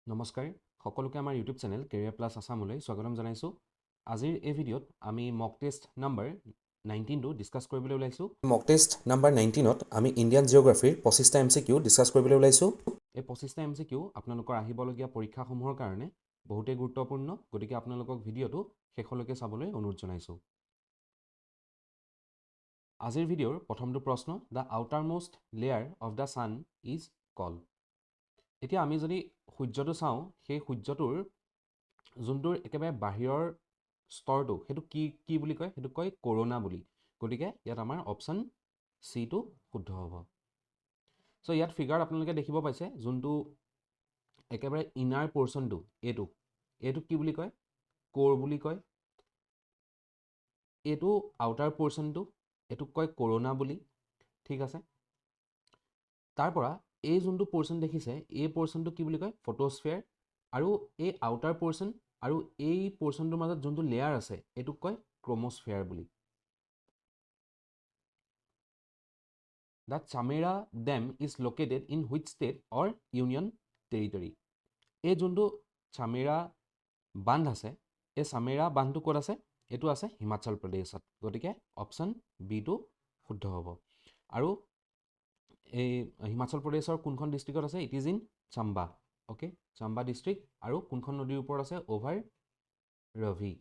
নমস্কাৰ সকলোকে আমাৰ ইউটিউব চেনেল কেৰিয়াৰ প্লাছ আছামলৈ স্বাগতম জনাইছোঁ। আজিৰ এই ভিডিঅ'ত আমি মক টেষ্ট নাম্বাৰ 19টো ডিছকাছ কৰিবলৈ ওলাইছোঁ। মক টেষ্ট নাম্বাৰ 19ত আমি ইণ্ডিয়ান জিঅ'গ্ৰাফীৰ 25টা MCQ ডিছকাছ কৰিবলৈ ওলাইছোঁ। এই 25টা MCQ আপোনালোকৰ আহিবলগীয়া পৰীক্ষাসমূহৰ কাৰণে বহুতেই গুৰুত্বপূৰ্ণ, গতিকে আপোনালোকক ভিডিঅ'টো শেষলৈকে চাবলৈ অনুৰোধ জনাইছোঁ। আজিৰ ভিডিঅ'ৰ প্ৰথমটো প্ৰশ্ন, the outer most layer of the sun is called. এতিয়া আমি যদি সূৰ্যটো চাওঁ, সেই সূৰ্যটোৰ যোনটোৰ একেবাৰে বাহিৰৰ স্তৰটো সেইটো কি বুলি কয়? সেইটো কয় ক'ৰোনা বুলি। গতিকে ইয়াত আমাৰ অপশ্যন চিটো শুদ্ধ হ'ব। চ' ইয়াত ফিগাৰত আপোনালোকে দেখিব পাইছে যোনটো একেবাৰে ইনাৰ পৰ্চনটো এইটোক কি বুলি কয়? ক'ৰ বুলি কয়। এইটো আউটাৰ পৰ্চনটো, এইটোক কয় ক'ৰোনা বুলি। ঠিক আছে, তাৰ পৰা এই যোনটো পৰ্চন দেখিছে, এই পৰ্চনটো কি বুলি কয়? ফটোস্ফিয়াৰ। আৰু এই আউটাৰ পৰ্চন আৰু এই পৰ্চনটোৰ মাজত যোনটো লেয়াৰ আছে এইটোক কয় ক্ৰমস্ফিয়াৰ বুলি। The Chamera dam is located in which state or union territory. এই যোনটো চামেৰা বান্ধ আছে, এই চামেৰা বান্ধটো ক'ত আছে? এইটো আছে হিমাচল প্ৰদেশত। গতিকে অপশ্যন বিটো শুদ্ধ হ'ব। আৰু এই হিমাচল প্ৰদেশৰ কোনখন ডিষ্ট্ৰিক্টত আছে? It is in Chamba. Okay, Chamba district. আৰু কোনখন নদীৰ ওপৰত আছে? Over Ravi.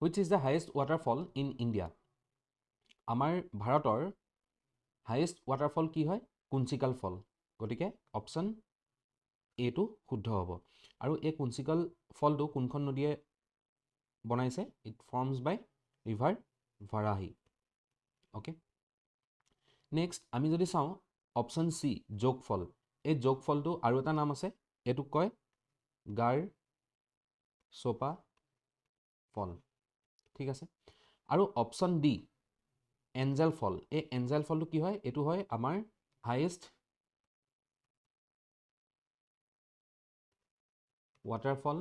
Which is the highest waterfall in India. আমাৰ ভাৰতৰ হায়েষ্ট ৱাটাৰফল কি হয়? কুঞ্চিকাল ফল। গতিকে অপশ্যন এটো শুদ্ধ হ'ব। আৰু এই কুঞ্চিকাল ফলটো কোনখন নদীয়ে বনাইছে? It forms by river Varahi. Okay, next আমি যদি চাওঁ অপশ্যন চি যোগ ফল। এই যোগ ফলটো আৰু এটা নাম আছে, এইটোক কয় গাৰ চোপা ফল। ঠিক আছে, আৰু অপশ্যন ডি এঞ্জেল ফল। এই এঞ্জেল ফলটো কি হয়? এইটো হয় আমাৰ highest waterfall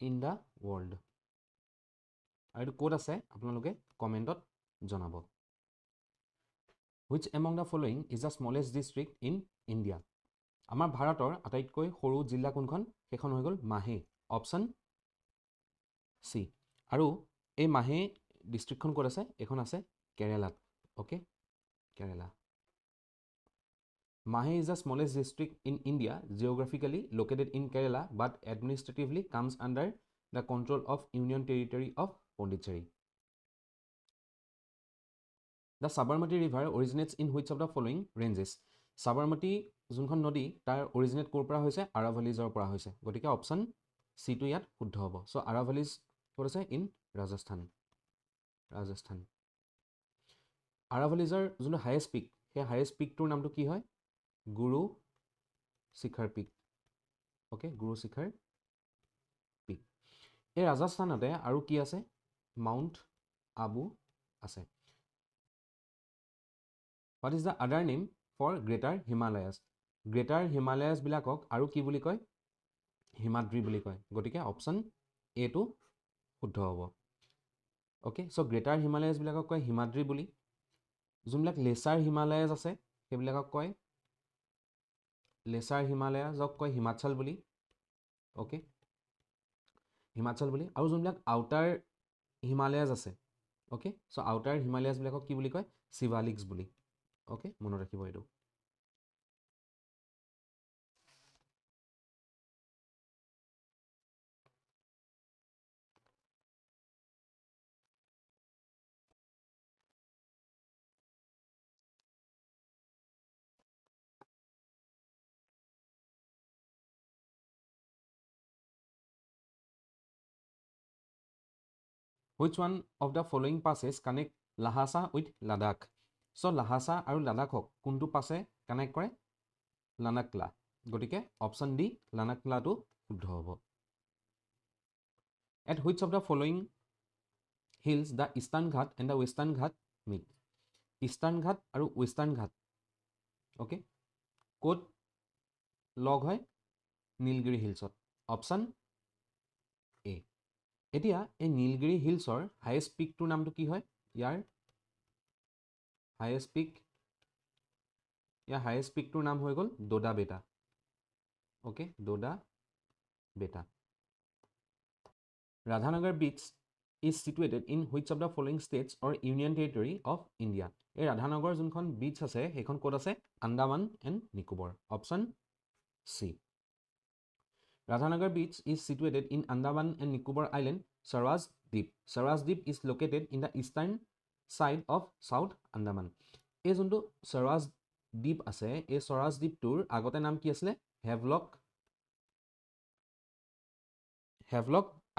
in the world. আৰু এইটো ক'ত আছে আপোনালোকে কমেণ্টত জনাব। Which among the following is the smallest district in India. আমাৰ ভাৰতৰ আটাইতকৈ সৰু জিলা কোনখন? সেইখন হৈ গ'ল মাহে। Option C. আৰু এই মাহে ডিষ্ট্ৰিক্টখন ক'ত আছে? এইখন আছে কেৰেলাত। Okay, Kerala. Mahe is the smallest district in India, geographically located in Kerala but administratively comes under the control of union territory of Puducherry. The Sabarmati river originates in which of the following ranges. Sabarmati যোনখন নদী তাৰ অৰিজিনেট ক'ৰ পৰা হৈছে? আৰাভালিজৰ পৰা হৈছে। গতিকে অপশ্যন চিটো ইয়াত শুদ্ধ হ'ব। চ' আৰাভালিজ ক'ত আছে? ইন ৰাজস্থান। আৰাভালিজৰ যোনটো হায়েষ্ট পিক, সেই হায়েষ্ট পিকটোৰ নামটো কি হয়? গুৰু শিখৰ পিক। অ'কে, গুৰু শিখৰ পিক। এই ৰাজস্থানতে আৰু কি আছে? মাউণ্ট আবু আছে। What is the other name for greater Himalayas. Greater হিমালয়াছবিলাকক আৰু কি বুলি কয়? হিমাদ্ৰী বুলি কয়। গতিকে অপশ্যন এটো শুদ্ধ হ'ব। অ'কে, চ' গ্ৰেটাৰ হিমালয়াছবিলাকক কয় হিমাদ্ৰী বুলি। যোনবিলাক লেচাৰ হিমালয়াছ আছে সেইবিলাকক কয় লেচাৰ হিমালয়াছক কয় হিমাচল বুলি। অ'কে, হিমাচল বুলি। আৰু যোনবিলাক আউটাৰ হিমালয়াছ আছে, অ'কে, চ' আউটাৰ হিমালয়াছবিলাকক কি বুলি কয়? শিৱালিকছ বুলি। অ'কে, মনত ৰাখিব এইটো। Which one of the following passes connect Lhasa with Ladakh. So' Lhasa আৰু লাডাখক কোনটো পাছে কানেক্ট কৰে? লানাকলা। গতিকে অপশ্যন ডি লানাকলাটো শুদ্ধ হ'ব। At which of the following hills the Eastern Ghat and the Western Ghat meet. Eastern Ghat আৰু ৱেষ্টাৰ্ণ ঘাট, অ'কে, ক'ত লগ হয়? নীলগিৰি হিলছত। Option A. এতিয়া এই নীলগিৰি হিলছৰ হায়েষ্ট পিকটোৰ নামটো কি হয়? ইয়াৰ হায়েষ্ট পিক ইয়াৰ হায়েষ্ট পিকটোৰ নাম হৈ গ'ল ডোডা বেটা। অ'কে, ডোডা বেটা। ৰাধানগৰ বিচ is situated in which of the following states or union territory of India? এই ৰাধানগৰ যোনখন বিচ আছে সেইখন ক'ত আছে? Andaman and Nicobar. Option C. Radhanagar Beach is situated in Andaman and Nicobar Island, Saras Deep. Saras Deep is located in the eastern side of South Andaman. এই যোনটো Saras Deep আছে, এই Saras Deep tour আগতে নাম কি আছিলে? Havelock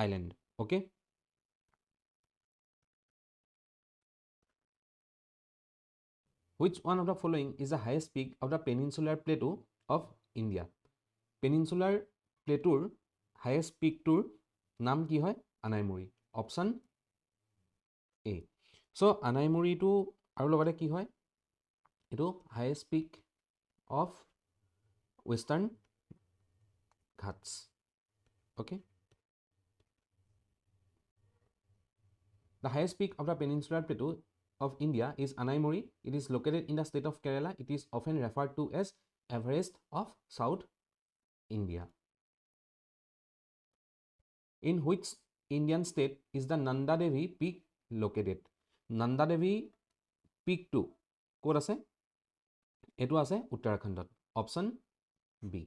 Island. Okay? Which one of the following is the highest peak of the peninsular plateau of India? Peninsular plateau highest peak tour নাম কি হয়? আনাইমুৰি। Option A. চ' আনাইমুৰিটো আৰু লগতে কি হয়? এইটো highest peak of western Ghats. Okay, the highest peak of the peninsular plateau of India is Anaimuri. It is located in the state of Kerala. It is often referred to as Everest of South India. In which Indian state is the Nanda Devi peak located? Nanda Devi peak 2 ক'ত আছে? এইটো আছে উত্তৰাখণ্ডত। Option B.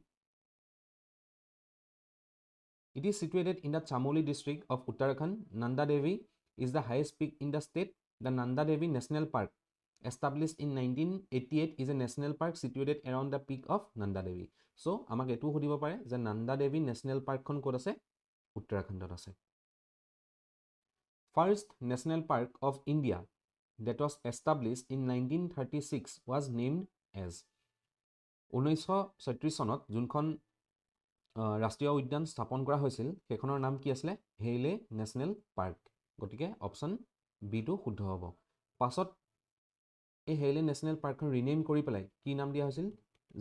It is situated in the Chamoli district of Uttarakhand. Nanda Devi is the highest peak in the state. The Nanda Devi National Park, established in 1988, is a national park situated around the peak of Nanda Devi. So, আমাক এটো সুধিব পাৰে যে Nanda Devi National Park খন ক'ত আছে? উত্তৰাখণ্ডত আছে। First national park of India that was established in 1936 was named as 1936 চনত যোনখন ৰাষ্ট্ৰীয় উদ্যান স্থাপন কৰা হৈছিল সেইখনৰ নাম কি আছিলে? হেইলে নেশ্যনেল পাৰ্ক। গতিকে অপশ্যন বিটো শুদ্ধ হ'ব। পাছত এই হেইলে নেশ্যনেল পাৰ্কখন ৰিনেম কৰি পেলাই কি নাম দিয়া হৈছিল?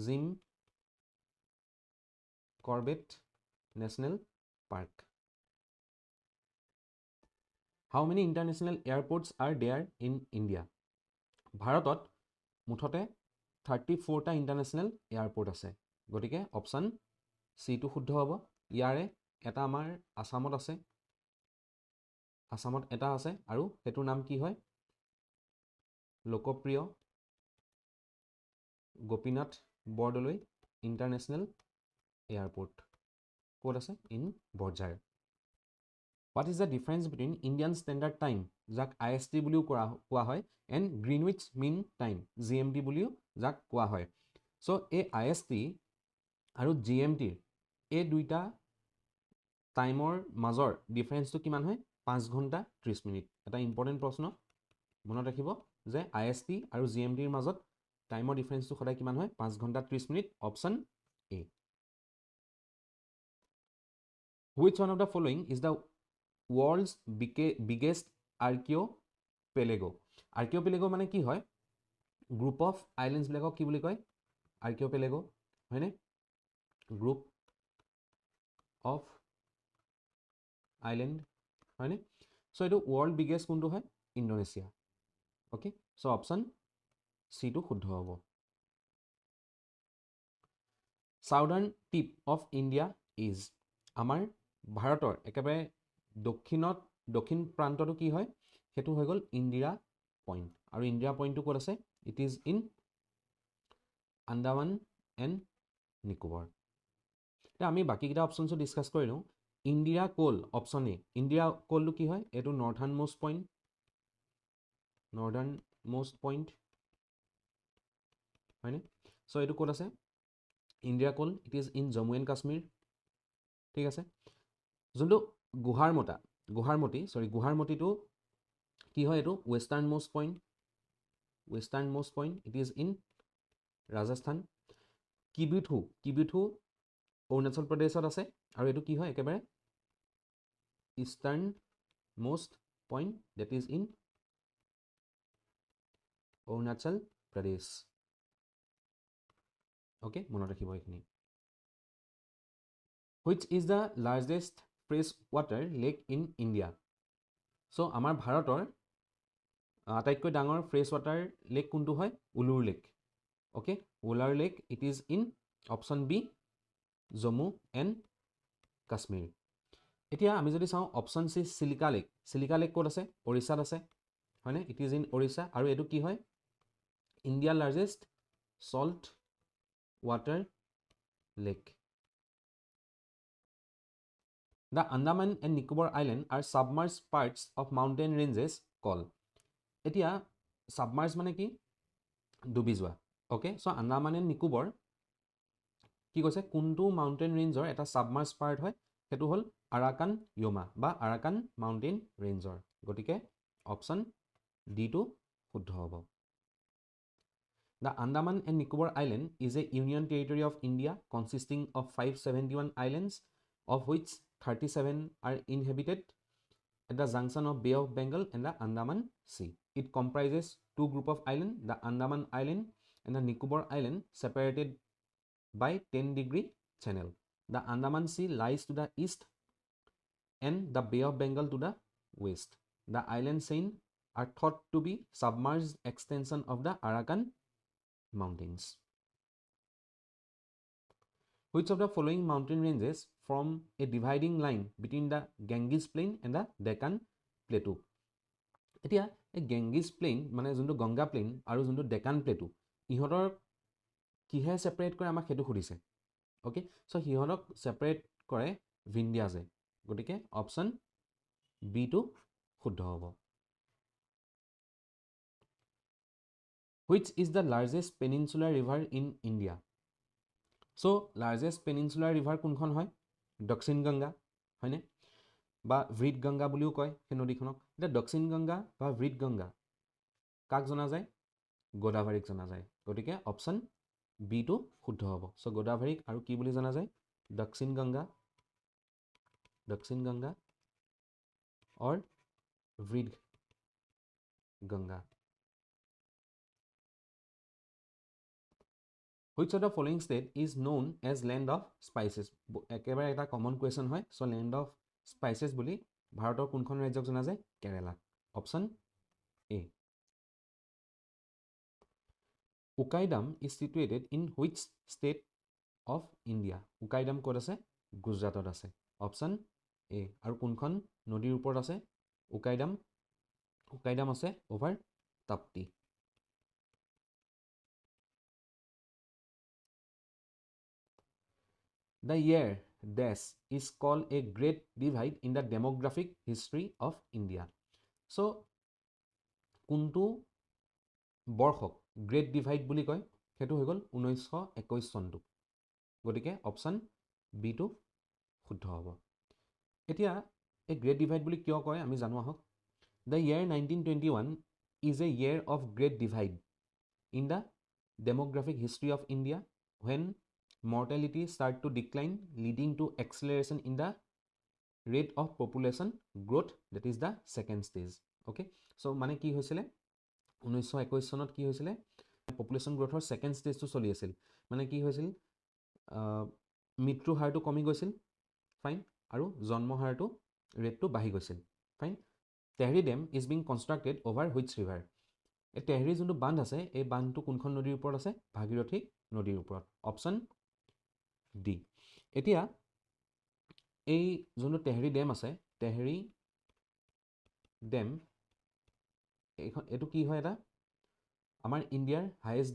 Jim Corbett national park. How many international airports are there in India? ভাৰতত মুঠতে 34টা ইণ্টাৰনেশ্যনেল এয়াৰপৰ্ট আছে। গতিকে অপশ্যন চিটো শুদ্ধ হ'ব। ইয়াৰে এটা আমাৰ আসামত আছে, আসামত এটা আছে আৰু সেইটোৰ নাম কি হয়? লোকপ্ৰিয় গোপীনাথ বৰদলৈ ইণ্টাৰনেশ্যনেল এয়াৰপৰ্ট। ক'ত আছে? In Borjhar. What is the difference between Indian Standard Time, যাক IST বুলিও কোৱা হয়, and Greenwich Mean Time, GMT বুলিও যাক কোৱা হয়? So, এই IST আৰু GMT এই দুইটা টাইমৰ মাজৰ ডিফাৰেন্সটো কিমান হয়? 5 ঘণ্টা 30 মিনিট। এটা ইম্পৰ্টেণ্ট প্ৰশ্ন মনত ৰাখিব যে IST আৰু GMTৰ মাজত টাইমৰ ডিফাৰেন্সটো সদায় কিমান হয়? 5 ঘণ্টা 30 minute. Option A. Which one of the following is the world's biggest archipelago? Archipelago মানে কি হয়? গ্ৰুপ অফ আইলেণ্ডছ বিলাকক কি বুলি কয়? আৰ্কিঅ'পেলেগো, হয়নে? গ্ৰুপ অফ আইলেণ্ড, হয়নে? চ' এইটো ৱৰ্ল্ড বিগেষ্ট কোনটো হয়? ইণ্ডোনেছিয়া। অ'কে, চ' অপশ্যন চিটো শুদ্ধ হ'ব। Southern tip of India is, আমাৰ ভাৰতৰ একেবাৰে দক্ষিণ প্ৰান্তটো কি হয়? সেইটো হৈ গ'ল ইন্দিৰা পইণ্ট। আৰু ইন্দিৰা পইণ্টটো ক'ত আছে? It is in Andaman and Nicobar. এতিয়া আমি বাকীকেইটা অপশ্যনছো ডিছকাছ কৰি লওঁ। ইন্দিৰা কোল, অপশ্যন এ। ইন্দিৰা কোলটো কি হয়? এইটো নৰ্থাৰ্ণ মোষ্ট পইণ্ট, হয়নে? চ' এইটো ক'ত আছে? Indira Col, it is in Jammu and Kashmir. ঠিক আছে। যোনটো গুৱাহাৰমতিটো কি হয়? এইটো westernmost point, it is in Rajasthan. Kibithu Arunachal প্ৰদেশত আছে আৰু এইটো কি হয়? একেবাৰে easternmost point, that is in Arunachal Pradesh. Okay, মনত ৰাখিব এইখিনি। Which is the largest freshwater lake in India? চ' আমাৰ ভাৰতৰ আটাইতকৈ ডাঙৰ ফ্ৰেছ ৱাটাৰ লেক কোনটো হয়? উলুৰ lake. Okay, Wular Lake, it is in option B, Jammu and Kashmir. এতিয়া আমি যদি চাওঁ option C Chilika lake, Chilika lake ক'ত আছে? ওড়িশাত আছে, হয়নে? ইট ইজ ইন ওড়িশা, আৰু এইটো কি হয়? ইণ্ডিয়াৰ largest salt water lake. The Andaman and Nicobar Island are submerged parts of mountain ranges called. এতিয়া submerged মানে কি? ডুবি যোৱা। Okay, so' Andaman and Nicobar কি কৈছে? কোনটো মাউণ্টেইন ৰেঞ্জৰ এটা ছাবমাৰ্জ পাৰ্ট হয়? সেইটো হ'ল আৰাকান য়োমা বা আৰাকান মাউণ্টেইন ৰেঞ্জৰ। গতিকে অপশ্যন ডিটো শুদ্ধ হ'ব। The Andaman and Nicobar Island is a union territory of India consisting of 571 islands, of which 37 are inhabited at the junction of Bay of Bengal and the Andaman Sea. It comprises two groups of islands, the Andaman Island and the Nicobar Island, separated by 10-degree channel. The Andaman Sea lies to the east and the Bay of Bengal to the west. The island chain are thought to be submerged extension of the Arakan Mountains. Which of the following mountain ranges form a dividing line between the Ganges Plain and the Deccan Plateau? এতিয়া এই গেংগিছ plain মানে যোনটো Ganga plain আৰু যোনটো Deccan plateau, ইহঁতৰ কিহে separate কৰে আমাক সেইটো সুধিছে। অ'কে, চ' সিহঁতক ছেপাৰেট কৰে ভিন্ধ্যাজে। গতিকে অপশ্যন বিটো শুদ্ধ হ'ব। Which is the largest peninsular river in India? So' largest peninsular river কোনখন হয়? দক্ষিণ গংগা, হয়নে? বা ভৃত গংগা বুলিও কয় সেই নদীখনক। এতিয়া দক্ষিণ গংগা বা ভৃত গংগা কাক জনা যায়? গোদাবৰীক জনা যায়। গতিকে অপশ্যন বিটো শুদ্ধ হ'ব। চ' গোদাবৰীক আৰু কি বুলি জনা যায়? দক্ষিণ গংগা অৰ ভৃত Ganga. Which of the following state is known as land of spices? একেবাৰে এটা কমন কুৱেশ্যন হয়। চ' লেণ্ড অফ স্পাইচেছ বুলি ভাৰতৰ কোনখন ৰাজ্যক জনা যায়? Kerala. Option A. Ukai dam is situated in which state of India? Ukai dam ক'ত আছে? গুজৰাটত আছে। Option A. আৰু কোনখন নদীৰ ওপৰত আছে উকাইডাম? উকাইডাম আছে over Tapti. The year dash is called a great divide in the demographic history of India. So, কোনটো বৰ্ষক গ্ৰেট ডিভাইড বুলি কয়? সেইটো হৈ গ'ল 1921 চনটো। গতিকে অপশ্যন বিটো শুদ্ধ হ'ব। এতিয়া এই গ্ৰেট ডিভাইড বুলি কিয় কয় আমি জানো আহক। The year 1921 is a year of great divide in the demographic history of India when mortality start to decline, leading to acceleration in the rate of population growth, that is the second stage. Okay, so মানে কি হৈছিলে 1921 চনত কি হৈছিলে? Population গ্ৰোথৰ second ষ্টেজটো চলি আছিল। মানে কি হৈছিল? মৃত্যু হাৰটো কমি গৈছিল, ফাইন, আৰু জন্ম হাৰটো ৰেটটো বাঢ়ি গৈছিল, fine. Tehri dam is being constructed over which river? এই তেহৰী যোনটো বান্ধ আছে, এই বান্ধটো কোনখন নদীৰ ওপৰত আছে? ভাগীৰথী নদীৰ ওপৰত। Option D. এতিয়া এই যোনটো তেহৰী ডেম আছে, তেহৰী ডেম এইটো কি হয়? এটা আমাৰ ইণ্ডিয়াৰ হায়েষ্ট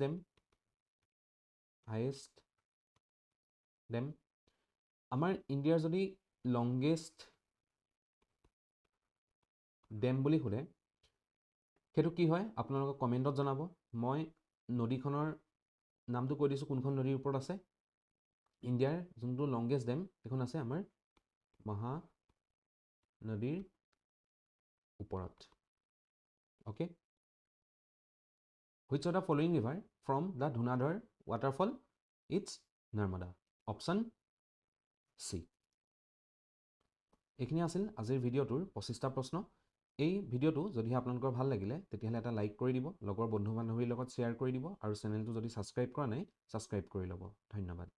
ডেম। আমাৰ ইণ্ডিয়াৰ যদি লংগেষ্ট ডেম বুলি সোধে সেইটো কি হয়? আপোনালোকক কমেণ্টত জনাব। মই নদীখনৰ নামটো কৈ দিছোঁ কোনখন নদীৰ ওপৰত আছে। ইণ্ডিয়াৰ যোনটো লংগেষ্ট ডেম সেইখন আছে আমাৰ মহানদীৰ ওপৰত। Okay, which of the following river from the Dhunadhar waterfall? It's Narmada. Option C. এইখিনি আছিল আজিৰ ভিডিঅ'টোৰ 25টা প্ৰশ্ন। এই ভিডিঅ'টো যদিহে আপোনালোকৰ ভাল লাগিলে তেতিয়াহ'লে এটা লাইক কৰি দিব, লগৰ বন্ধু বান্ধৱীৰ লগত শ্বেয়াৰ কৰি দিব, আৰু চেনেলটো যদি ছাবস্ক্ৰাইব কৰা নাই ছাবস্ক্ৰাইব কৰি ল'ব। ধন্যবাদ।